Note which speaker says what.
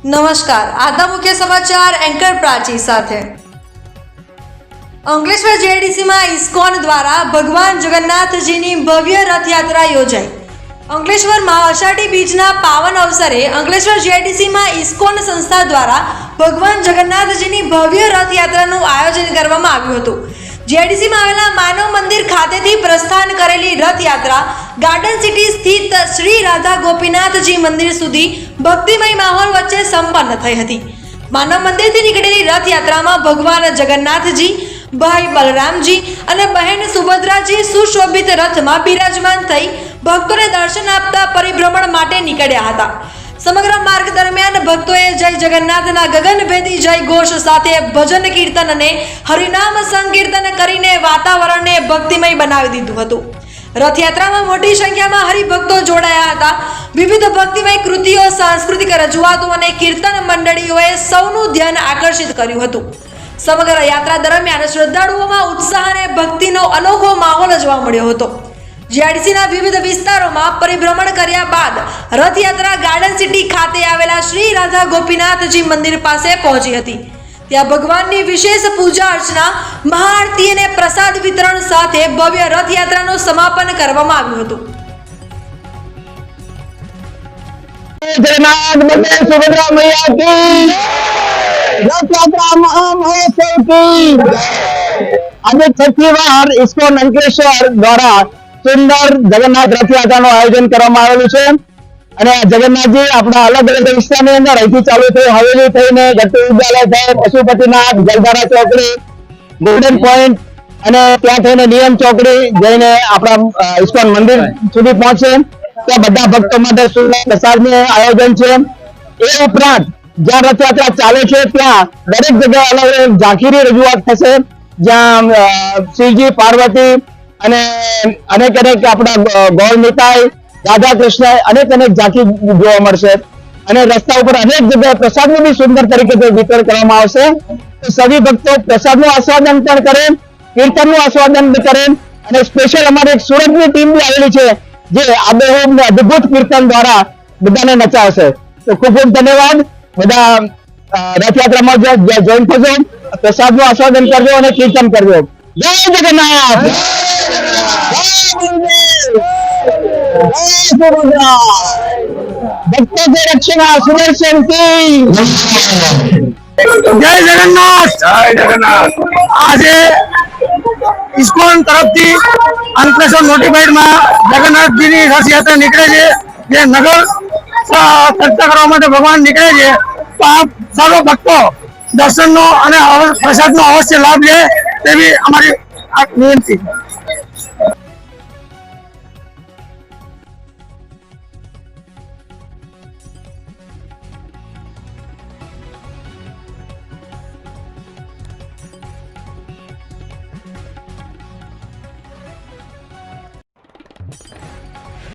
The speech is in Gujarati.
Speaker 1: નમસ્કાર, આજના મુખ્ય સમાચાર એન્કર પ્રાચી સાથે। અંકલેશ્વર જેડીસીમાં ઇસ્કોન દ્વારા ભગવાન જગન્નાથજીની ભવ્ય રથયાત્રા યોજાઈ। અંકલેશ્વરમાં અષાઢી બીજના પાવન અવસરે અંકલેશ્વર જેડીસીમાં ઇસ્કોન સંસ્થા દ્વારા ભગવાન જગન્નાથજીની ભવ્ય રથયાત્રાનું આયોજન કરવામાં આવ્યું હતું। જેડીસીમાં આવેલા માનવ મંદિર ખાતેથી પ્રસ્થાન કરેલી રથયાત્રા ગાર્ડન સિટી સ્થિત શ્રી રાધા ગોપીનાથજી મંદિર સુધી ભક્તિમય માહોલ વચ્ચે સંપન્ન થઈ હતી। માનવ મંદિરથી નીકળેલી રથયાત્રામાં ભગવાન જગન્નાથજી, ભાઈ બલરામજી અને બહેન સુભદ્રાજી સુશોભિત રથમાં બિરાજમાન થઈ ભક્તોને દર્શન આપતા પરિભ્રમણ માટે નીકળ્યા હતા। સમગ્ર માર્ગ દરમિયાન ભક્તોએ જય જગન્નાથના ગગનભેદી જય ઘોષ સાથે ભજન કીર્તન અને હરિનામ સંકીર્તન કરીને વાતાવરણને ભક્તિમય બનાવી દીધું હતું। રથયાત્રામાં મોટી સંખ્યામાં હરિભક્તો જોડાયા હતા। વિવિધ ભક્તિમય કૃતિઓ, સાંસ્કૃતિક રજૂઆતો અને કીર્તન મંડળીઓએ સૌનું ધ્યાન આકર્ષિત કર્યું હતું। સમગ્ર યાત્રા દરમિયાન શ્રદ્ધાળુઓમાં ઉત્સાહ અને ભક્તિનો અનોખો માહોલ જોવા મળ્યો હતો। જેડીસીના વિવિધ વિસ્તારોમાં પરિભ્રમણ કર્યા બાદ રથયાત્રા ગાર્ડન સિટી ખાતે આવેલા શ્રી રાધા ગોપીનાથજી મંદિર પાસે પહોંચી હતી। ત્યાં ભગવાનની વિશેષ પૂજા અર્ચના, મહાઆરતી અને પ્રસાદ વિતરણ સાથે ભવ્ય રથયાત્રાનું સમાપન કરવામાં આવ્યું હતું।
Speaker 2: जगन्नाथ बंदे सुभद्रा मैया की रथयात्रा महामहोत्सव की आज छठी વાર ઇસ્કોન અંકલેશ્વર દ્વારા સુંદર જગન્નાથ રથયાત્રાનું આયોજન કરવામાં આવેલું છે અને જગન્નાથજી આપણા અલગ અલગ વિસ્તારની અંદર અહીંથી ચાલુ થઈ હવેલી થઈને ગટ્ટુ વિદ્યાલય થઈ પશુપતિનાથ, જલધારા ચોકડી, ગોલ્ડન પોઈન્ટ અને ત્યાં થઈને નિયમ ચોકડી જઈને આપણા ઇસ્કોન મંદિર સુધી પહોંચે। ત્યાં બધા ભક્તો માટે સુંદર પ્રસાદનું આયોજન છે। એ ઉપરાંત જ્યાં રથયાત્રા ચાલે છે ત્યાં દરેક જગ્યાએ અલગ અલગ ઝાંખીની રજૂઆત થશે, જ્યાં શ્રીજી, પાર્વતી અને અનેક આપણા ગૌર નિતાઈ, રાધા કૃષ્ણ અનેક ઝાંખી જોવા મળશે અને રસ્તા ઉપર અનેક જગ્યાએ પ્રસાદનું બી સુંદર તરીકે વિતરણ કરવામાં આવશે। સभी ભક્તો પ્રસાદનું આસ્વાદન પણ કરે, કીર્તનનું આસ્વાદન બી કરે અને સ્પેશિયલ અમારી એક સુરતની ટીમ બી આવેલી છે જે આબેહૂબ ને અદ્ભુત કીર્તન દ્વારા બધાને નચાવશે। તો ખૂબ ખૂબ ધન્યવાદ। બધા રથયાત્રામાં જોઈન થજો, પ્રસાદનું આસ્વાદન કરજો અને કીર્તન કરજો। જય જગન્નાથ, ભક્તો કે રક્ષણા સુદર્શન की જય જગન્નાથ, જય જગન્નાથ। આજે ઇસ્કોન તરફથી અંકલેશ્વર નોટિફાઈડમાં જગન્નાથજીની રથયાત્રા નીકળે છે, જે નગર ચર્ચા કરવા માટે ભગવાન નીકળે છે। તો આપ સર્વ ભક્તો દર્શનનો અને પ્રસાદનો અવશ્ય લાભ લે તેવી અમારી વિનંતી।